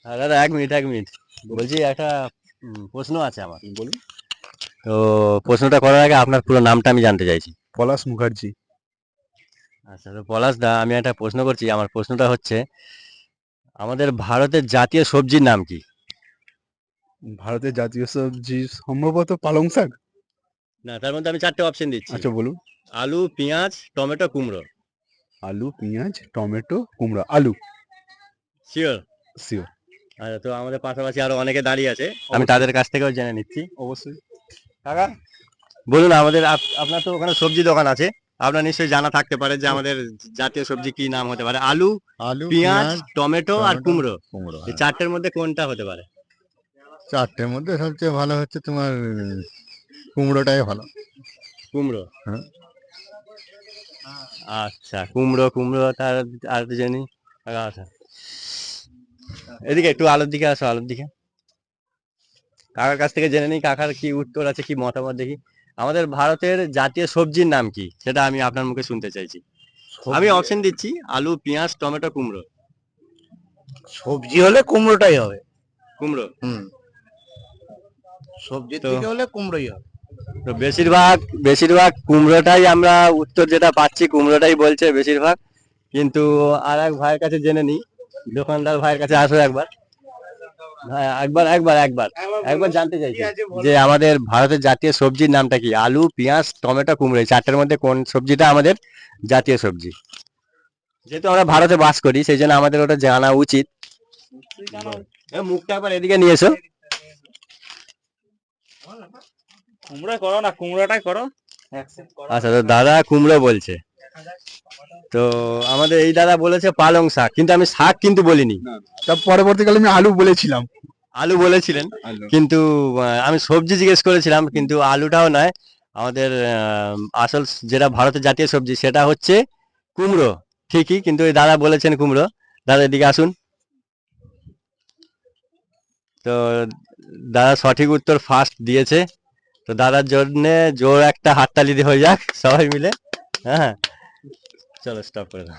দাদা এক মিনিট এক মিনিট, বলছি একটা প্রশ্ন আছে আমার। বলুন। তো প্রশ্নটা করার আগে আপনার পুরো নামটা আমি জানতে চাইছি। পলাশ মুখার্জি। আচ্ছা, তো পলাশ দা, আমি একটা প্রশ্ন করছি। আমার প্রশ্নটা হচ্ছে, আমাদের ভারতের জাতীয় সবজির নাম কি? ভারতের জাতীয় সবজি সম্ভবত পালং শাক। না, তার মধ্যে আমি চারটে অপশন দিচ্ছি: আচ্ছা বলুন। আলু, পেঁয়াজ, টমেটো, কুমড়ো। আলু, পেঁয়াজ, টমেটো, কুমড়া। আলু। শিওর? শিওর। আচ্ছা, তো আমাদের পাশাপাশি আরো অনেকে দাঁড়িয়ে আছে, আমি অবশ্যই। তাদের কাছ থেকেও জেনে নিচ্ছি। অবশ্যই। কাকা, বলুন আমাদের আপনার তো ওখানে সবজি দোকান আছে, আপনার নিশ্চয়ই জানা থাকতে পারে যে আমাদের জাতীয় সবজি কি নাম হতে পারে। আলু, আলু, পেঁয়াজ, পেঁয়াজ, টমেটো আর টমেটো, কুমড়ো। কুমড়ো। এই হ্যাঁ, চারটের মধ্যে কোনটা হতে পারে? চারটের মধ্যে সবচেয়ে ভালো হচ্ছে তোমার কুমড়োটাই ভালো। কুমড়ো? হ্যাঁ। আচ্ছা, কুমড়ো কুমড়ো তার আর জানি। আচ্ছা, এদিকে একটু আলোর দিকে আসো, আলোর দিকে। কাকার কাছ থেকে জেনে নিই কাকার কি উত্তর আছে, কি মতামত দেখি। আমাদের ভারতের জাতীয় সবজির নাম কি, সেটা আমি আপনার মুখে শুনতে চাইছি। আমি সবজি অপশন দিচ্ছি: আলু, পেঁয়াজ, টমেটো, কুমড়ো। সবজি হলে কুমড়োটাই হবে। কুমড়ো? হুম, সবজির তো দিকে হলে কুমড়োই হবে। তো বেশিরভাগ বেশিরভাগ কুমড়োটাই আমরা উত্তর যেটা পাচ্ছি, কুমড়োটাই বলছে বেশিরভাগ। কিন্তু আর এক ভাইয়ের কাছে জেনে নিই, দোকানদার ভাইয়ের কাছে আসো একবার। হ্যাঁ, একবার একবার একবার একবার জানতে চাইছি যে আমাদের ভারতের জাতীয় সবজির নামটা কি? আলু, পেঁয়াজ, টমেটো, কুমড়ো, এই চারটের মধ্যে কোন সবজিটা আমাদের জাতীয় সবজি? যেহেতু আমরা ভারতে বাস করি, সেই জন্য আমাদের ওটা জানা উচিত। মুখটা একবার এদিকে নিয়ে এসো। কুমড়ো করো না, কুমড়োটাই করো। আচ্ছা, তো দাদা কুমড়ো বলছে। তো আমাদের এই দাদা বলেছে পালং শাক, কিন্তু আমি শাক কিন্তু বলিনি। তার পরবর্তীকালে আমি আলু বলেছিলাম। আলু বলেছিলেন, আলু। কিন্তু আমি সবজি জিজ্ঞেস করেছিলাম, কিন্তু আলুটাও নয়। আমাদের আসল যেটা ভারতের জাতীয় সবজি সেটা হচ্ছে কুমড়ো। ঠিকই, কিন্তু ওই দাদা বলেছেন কুমড়ো। দাদা এদিকে আসুন। তো দাদা সঠিক উত্তর ফার্স্ট দিয়েছে। তো দাদার জন্য জোর একটা হাততালি দিয়ে হয়ে যাক সবাই মিলে। হ্যাঁ, চলো স্টপ করে দাও।